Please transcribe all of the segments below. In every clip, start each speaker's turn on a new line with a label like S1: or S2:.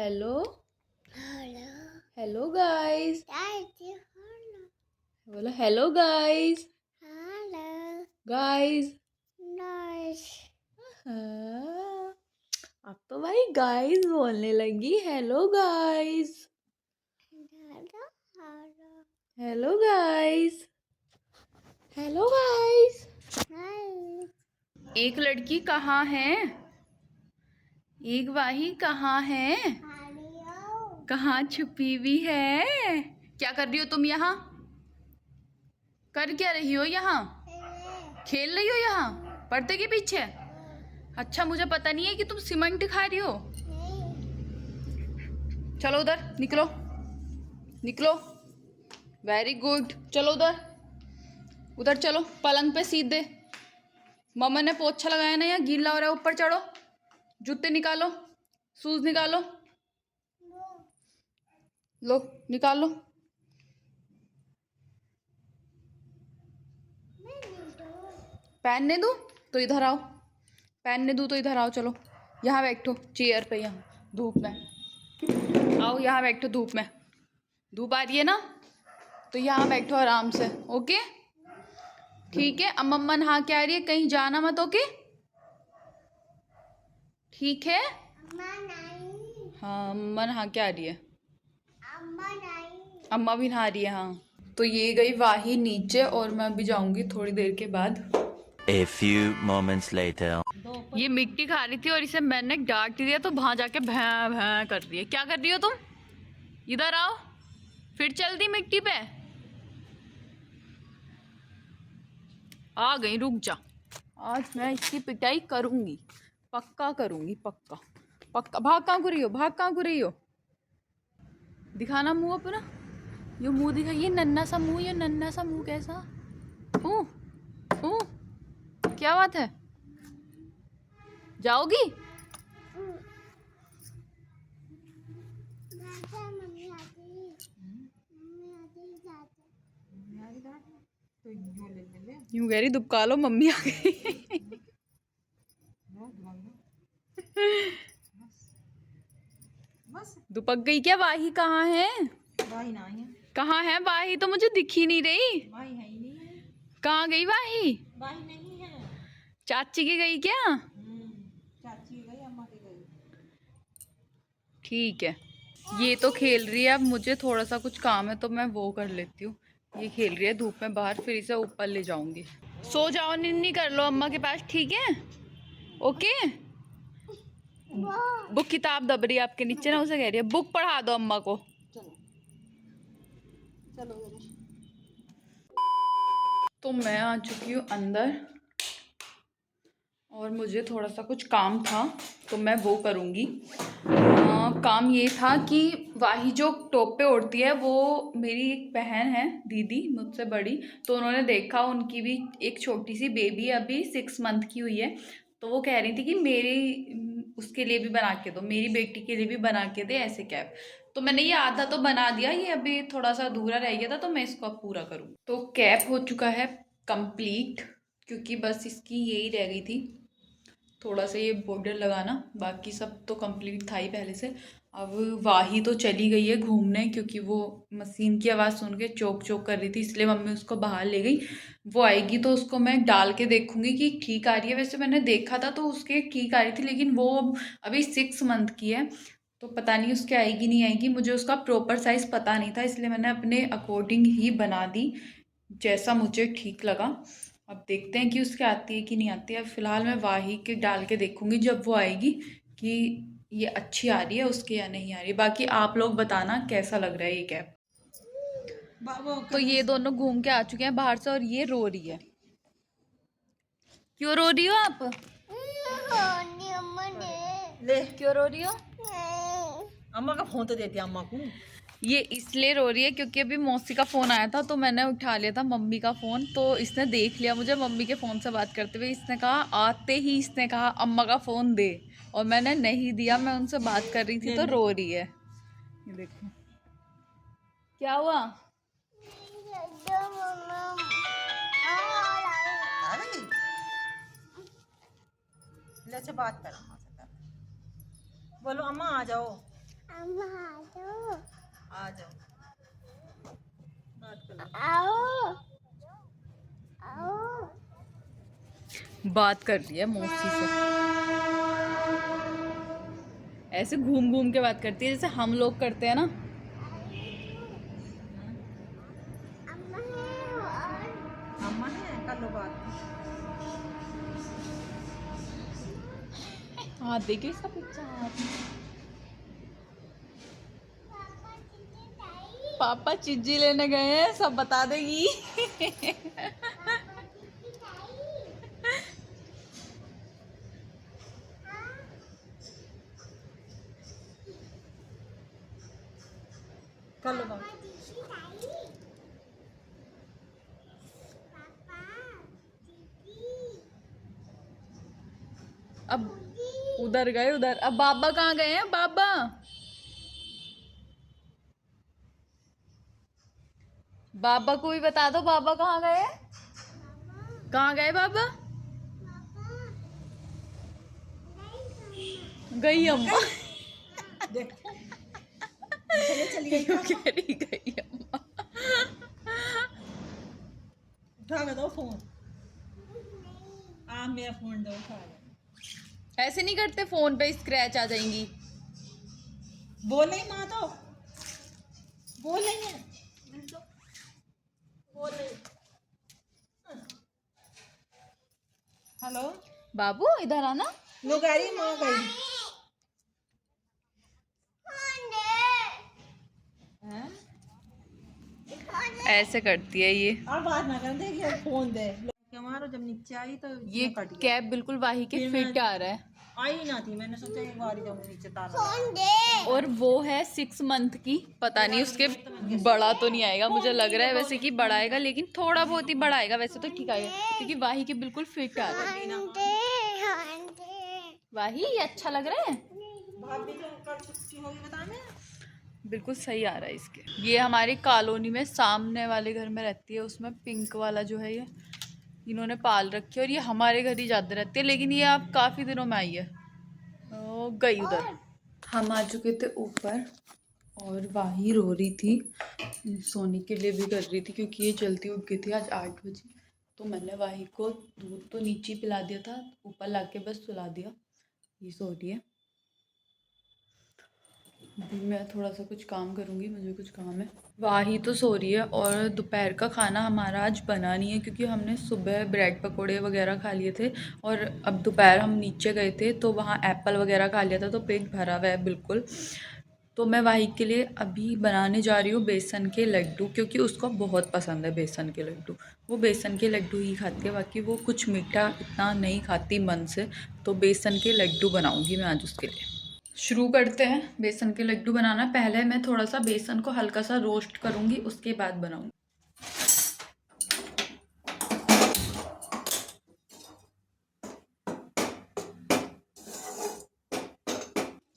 S1: Hello
S2: hello
S1: hello guys.
S2: दादी
S1: बोलो hello guys.
S2: Hello
S1: guys.
S2: Noise
S1: हाँ, अब तो भाई गाइस बोलने लगी। Hello guys.
S2: Hello hello
S1: hello guys. Hello guys.
S2: Hi
S1: एक लड़की कहाँ है? एक वाही कहाँ है?
S2: हेलो
S1: कहाँ छुपी हुई है? क्या कर रही हो तुम यहाँ? कर क्या रही हो यहाँ? खेल रही हो यहाँ पर्दे के पीछे? अच्छा, मुझे पता नहीं है कि तुम सीमेंट खा रही हो। चलो उधर निकलो, निकलो। वेरी गुड, चलो उधर, उधर चलो। पलंग पे सीधे। मम्मा ने पोछा लगाया ना, यहाँ गीला हो रहा है। ऊपर चढ़ो, जूते निकालो, शूज निकालो, लो निकालो। पहनने दूँ तो इधर आओ, पहनने दूँ तो इधर आओ। चलो यहाँ बैठो चेयर पे, यहाँ धूप में आओ, यहाँ बैठो धूप में। धूप आ रही है ना, तो यहाँ बैठो आराम से। ओके ठीक है। अम्मा नहा के आ रही है, कहीं जाना मत। ओके ठीक है।
S2: अम्मा नहीं
S1: हाँ, अम्मा नहा के आ रही है।
S2: अम्मा नहीं
S1: अम्मा भी नहा रही है। हाँ, तो ये गई वाही नीचे और मैं अभी जाऊंगी थोड़ी देर के बाद।
S3: A few moments later.
S1: ये मिट्टी खा रही थी और इसे मैंने डांट दिया तो वहां जाके भैं भैं कर रही है। क्या कर रही हो तुम? इधर आओ, फिर चल दी मिट्टी पे। आ गई, रुक जा। आज मैं इसकी पिटाई करूंगी, पक्का करूंगी, पक्का पक्का। भाग कहाँ को रही हो? भाग कहाँ को रही हो? दिखाना मुंह अपना। ये मुंह दिखा, ये नन्ना सा मुंह, ये नन्ना सा मुंह कैसा? ऊ ऊ क्या बात है? जाओगी?
S2: मम्मी आती जाते
S1: यूं कह रही दुबका लो, मम्मी आ गई। दुपक गई क्या? वाही कहाँ है?
S4: वाही ना है।
S1: कहाँ है वाही? तो मुझे दिख ही नहीं रही।
S4: वाही है ही नहीं है।
S1: कहाँ गई वाही?
S4: वाही नहीं है।
S1: चाची की गई क्या?
S4: चाची की गई, अम्मा की गई।
S1: ठीक है। ये तो खेल रही है, अब मुझे थोड़ा सा कुछ काम है तो मैं वो कर लेती हूँ। ये खेल रही है धूप में बाहर, फिर इसे ऊपर ले जाऊंगी। सो जाओ, निन्नी कर लो अम्मा के पास, ठीक है? ओके। बुक किताब दब रही है आपके नीचे ना, उसे कह रही है बुक पढ़ा दो अम्मा को।
S4: चलो चलो
S1: तो मैं आ चुकी हूँ अंदर और मुझे थोड़ा सा कुछ काम था तो मैं वो करूँगी। काम ये था कि वाही जो टोप पे ओढ़ती है वो मेरी एक बहन है, दीदी मुझसे बड़ी, तो उन्होंने देखा, उनकी भी एक छोटी सी बेबी अभी 6 मंथ की हुई है, तो वो कह रही थी कि मेरी उसके लिए भी बना के दो, मेरी बेटी के लिए भी बना के दे ऐसे कैप। तो मैंने ये आधा तो बना दिया, ये अभी थोड़ा सा अधूरा रह गया था तो मैं इसको अब पूरा करूँ। तो कैप हो चुका है कंप्लीट, क्योंकि बस इसकी यही रह गई थी थोड़ा सा ये बॉर्डर लगाना, बाकी सब तो कंप्लीट था ही पहले से। अब वाही तो चली गई है घूमने, क्योंकि वो मशीन की आवाज़ सुन के चौक चौक कर रही थी, इसलिए मम्मी उसको बाहर ले गई। वो आएगी तो उसको मैं डाल के देखूंगी कि ठीक आ रही है। वैसे मैंने देखा था तो उसके ठीक आ रही थी, लेकिन वो अभी 6 मंथ की है तो पता नहीं उसके आएगी नहीं आएगी। मुझे उसका प्रॉपर साइज़ पता नहीं था, इसलिए मैंने अपने अकॉर्डिंग ही बना दी, जैसा मुझे ठीक लगा। अब देखते हैं कि उसके आती है कि नहीं आती है। अब फिलहाल मैं वाही के डाल के देखूंगी जब वो आएगी कि ये अच्छी आ रही है उसके या नहीं आ रही। बाकी आप लोग बताना कैसा लग रहा है ये कैप। तो ये दोनों घूम के आ चुके हैं बाहर से और ये रो रही है। क्यों रो रही हो आप?
S2: अम्मा ने
S4: ले
S1: क्यों रो रही हो?
S4: अम्मा का फोन तो दे दिया अम्मा को।
S1: ये इसलिए रो रही है क्योंकि अभी मौसी का फ़ोन आया था तो मैंने उठा लिया था मम्मी का फ़ोन, तो इसने देख लिया मुझे मम्मी के फ़ोन से बात करते हुए। इसने कहा, आते ही इसने कहा अम्मा का फ़ोन दे, और मैंने नहीं दिया, मैं उनसे बात कर रही थी तो रो रही है। ये देखो क्या हुआ।
S4: अरे ले से बात कर अम्मा से कर। बोलो अम्मा आ जाओ।
S2: अम्मा दो
S4: आ जाओ, बात कर लो।
S2: आओ आओ
S1: बात कर रही है मौसी से, ऐसे घूम घूम के बात करती है जैसे हम लोग करते हैं ना।
S2: अम्मा है और
S4: अम्मा है, कर लो बात।
S1: हाँ देखिए इसका पिक्चर। पापा चिज्जी लेने गए हैं, सब बता देगी।
S4: कर लो बात।
S1: अब उधर गए, उधर। अब बाबा कहाँ गए हैं? बाबा, बाबा को भी बता दो, बाबा कहाँ गए? कहाँ गए बाबा? गई अम्मा।
S4: देखो, चलिए चलिए,
S1: क्यों कह रही गई अम्मा?
S4: उठा के दो फोन। आ मेरा फोन दो, उठा के।
S1: ऐसे नहीं करते, फोन पे स्क्रैच आ जाएंगी।
S4: बोल नहीं माँ तो, बोल नहीं है, बोल नहीं। हेलो,
S1: बाबू इधर आना।
S4: लो गाड़ी माँ गई हैं?
S1: ऐसे करती है ये।
S4: और बात ना कर, देखिए फोन दे क्या मारो। जब नीचे आई तो
S1: ये
S4: इसमें कट गया।
S1: कैप बिल्कुल वाही के
S4: फिर
S1: फिट
S4: मैं-
S1: आ रहा है।
S4: आई ना थी, मैंने सोचा एक बार ही जाऊँ नीचे ताला।
S2: फोन दे
S1: और वो है 6 मंथ की, पता नहीं उसके बड़ा तो नहीं आएगा, मुझे लग रहा है वैसे कि बड़ा आएगा, लेकिन थोड़ा बहुत ही बड़ा आएगा, वैसे तो ठीक आएगा क्योंकि वाही के बिल्कुल फिट आ रहा है। वाही ये अच्छा लग रहा है,
S4: भाभी तो कल छुट्टी होगी बता मैं।
S1: बिल्कुल सही आ रहा है इसके। ये हमारी कॉलोनी में सामने वाले घर में रहती है, उसमें पिंक वाला जो है ये इन्होंने पाल रखी है, और ये हमारे घर ही ज्यादा रहती है, लेकिन ये अब काफी दिनों में आई है। ओ गई उधर। हम आ चुके थे ऊपर और वाही रो रही थी, सोने के लिए भी कर रही थी क्योंकि ये जल्दी उठ गई थी आज 8 बजे। तो मैंने वाही को दूध तो नीचे पिला दिया था, ऊपर लाके बस सुला दिया, ये सो रही है। अभी मैं थोड़ा सा कुछ काम करूँगी, मुझे कुछ काम है। वाही तो सो रही है, और दोपहर का खाना हमारा आज बना नहीं है क्योंकि हमने सुबह ब्रेड पकोड़े वगैरह खा लिए थे, और अब दोपहर हम नीचे गए थे तो वहाँ एप्पल वगैरह खा लिया था, तो पेट भरा हुआ है बिल्कुल। तो मैं वाही के लिए अभी बनाने जा रही हूँ बेसन के लड्डू, क्योंकि उसको बहुत पसंद है बेसन के लड्डू। वो बेसन के लड्डू ही खाती है, बाकी वो कुछ मीठा इतना नहीं खाती मन से। तो बेसन के लड्डू बनाऊँगी मैं आज उसके लिए। शुरू करते हैं बेसन के लड्डू बनाना। पहले मैं थोड़ा सा बेसन को हल्का सा रोस्ट करूँगी, उसके बाद बनाऊँगी।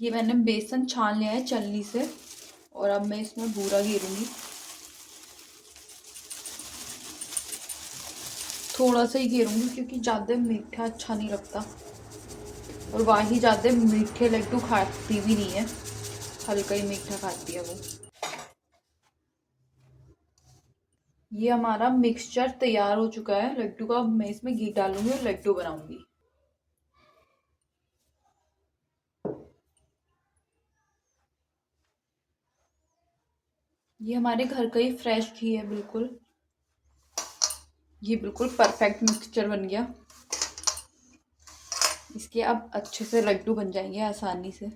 S1: ये मैंने बेसन छान लिया है छलनी से, और अब मैं इसमें बूरा गिरूंगी। थोड़ा सा ही घेरूंगी क्योंकि ज़्यादा मीठा अच्छा नहीं लगता, और वाही ज़्यादा मीठे लड्डू खाती भी नहीं है, हल्का ही मीठा खाती है वो। ये हमारा मिक्सचर तैयार हो चुका है लड्डू का। अब मैं इसमें घी डालूंगी और लड्डू बनाऊंगी। ये हमारे घर का ही फ्रेश घी है बिल्कुल। ये बिल्कुल परफेक्ट मिक्सचर बन गया। इसके अब अच्छे से लड्डू बन जाएंगे आसानी से।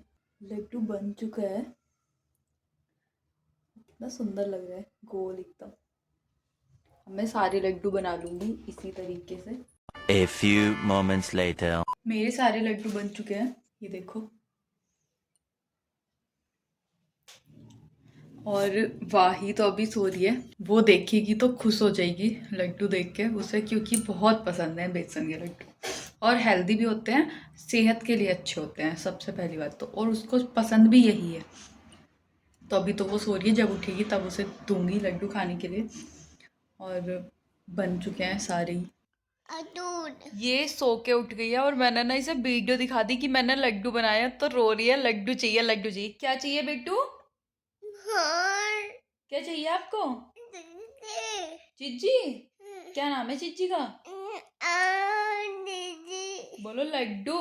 S1: लड्डू बन चुका है, इतना सुंदर लग रहा है, गोल एकदम। अब मैं सारे लड्डू बना लूंगी इसी तरीके से।
S3: A few moments later.
S1: मेरे सारे लड्डू बन चुके हैं, ये देखो। और वाही तो अभी सो रही है, वो देखेगी तो खुश हो जाएगी लड्डू देख के उसे, क्योंकि बहुत पसंद है बेसन के लड्डू, और हेल्दी भी होते हैं, सेहत के लिए अच्छे होते हैं सबसे पहली बात तो, और उसको पसंद भी यही है। तो अभी तो वो सो रही है, जब उठेगी तब उसे दूंगी लड्डू खाने के लिए। और बन चुके हैं सारे ही।
S2: दूध
S1: ये सो के उठ गई है और मैंने ना इसे वीडियो दिखा दी कि मैंने लड्डू बनाया, तो रो रही है लड्डू चाहिए लड्डू चाहिए। क्या चाहिए बेटू?
S2: हाँ
S1: क्या चाहिए आपको?
S2: दीदी
S1: चिज्जी? क्या नाम है चिज्जी का?
S2: दीदी
S1: बोलो लड्डू।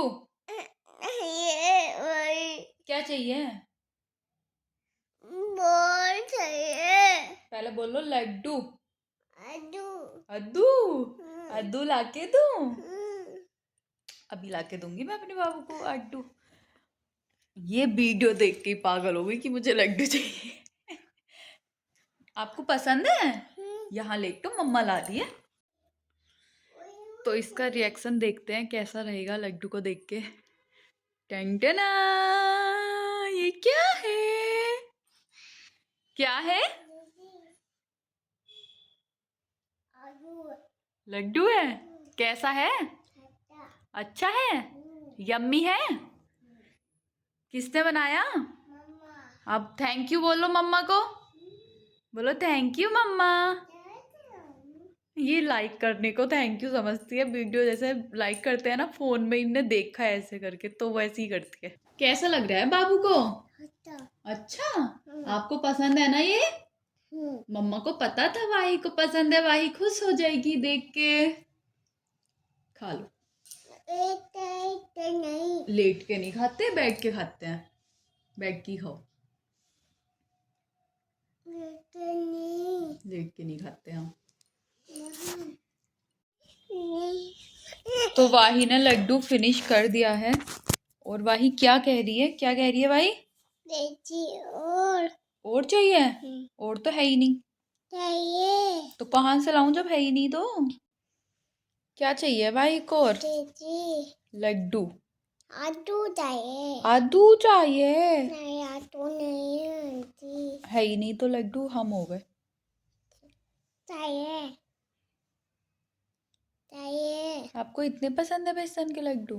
S2: ये वही
S1: क्या चाहिए?
S2: बोल चाहिए
S1: पहले बोलो लड्डू।
S2: अदू
S1: अद्दू? अद्दू लाके दूं? अभी लाके दूंगी मैं अपने बाबू को अड्डू। ये वीडियो देख के ही पागल हो गई कि मुझे लड्डू चाहिए। आपको पसंद है? यहाँ लेट तो मम्मा ला रही है। तो इसका रिएक्शन देखते हैं कैसा रहेगा लड्डू को देख के। टंटना, ये क्या है? क्या है?
S2: अदू
S1: लड्डू है? कैसा है? अच्छा है? यम्मी है? किसने बनाया?
S2: मम्मा
S1: अब थैंक यू बोलो मम्मा को। बोलो थैंक यू मम्मा। ये लाइक करने को थैंक यू समझती है। वीडियो जैसे लाइक करते हैं ना फोन में, इनने देखा है ऐसे करके तो वैसे ही करती है। कैसा लग रहा है बाबू को? अच्छा, आपको पसंद है ना ये? मम्मा को पता था वाही को पसंद है, वाही खुश हो जाएगी देख के। खा लो।
S2: नहीं
S1: लेट के नहीं खाते, बैठ के खाते हैं। बैठ के ही खाओ,
S2: नहीं
S1: लेट के नहीं खाते हम।
S2: नहीं
S1: तो वाही ने लड्डू फिनिश कर दिया है। और वाही क्या कह रही है? क्या कह रही है वाही?
S2: बेची
S1: और चाहिए? और तो है ही नहीं,
S2: चाहिए
S1: तो कहाँ से लाऊं जब है ही नहीं तो? क्या चाहिए भाई को? और
S2: बेची
S1: लड्डू।
S2: आदू चाहिए
S1: आदू चाहिए?
S2: नहीं आदू नहीं आंटी
S1: है ही नहीं तो लड्डू हम हो गए।
S2: चाहिए चाहिए
S1: आपको इतने पसंद है बेसन के लड्डू?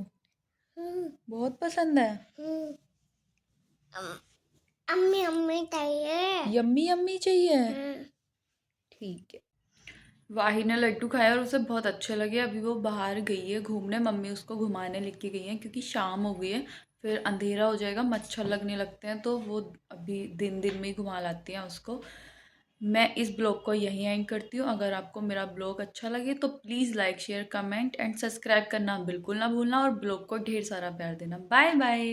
S2: हम्म
S1: बहुत पसंद है।
S2: हम्म अम्मी अम्मी चाहिए
S1: यम्मी यम्मी चाहिए?
S2: हम्म
S1: ठीक है। वाही ने लड्डू खाया और उसे बहुत अच्छे लगे। अभी वो बाहर गई है घूमने, मम्मी उसको घुमाने लेके गई है क्योंकि शाम हो गई है, फिर अंधेरा हो जाएगा, मच्छर लगने लगते हैं, तो वो अभी दिन दिन में ही घुमा लाती हैं उसको। मैं इस ब्लॉग को यहीं एंड करती हूँ। अगर आपको मेरा ब्लॉग अच्छा लगे तो please like share comment and subscribe करना बिल्कुल ना भूलना और ब्लॉग को ढेर सारा प्यार देना। Bye bye.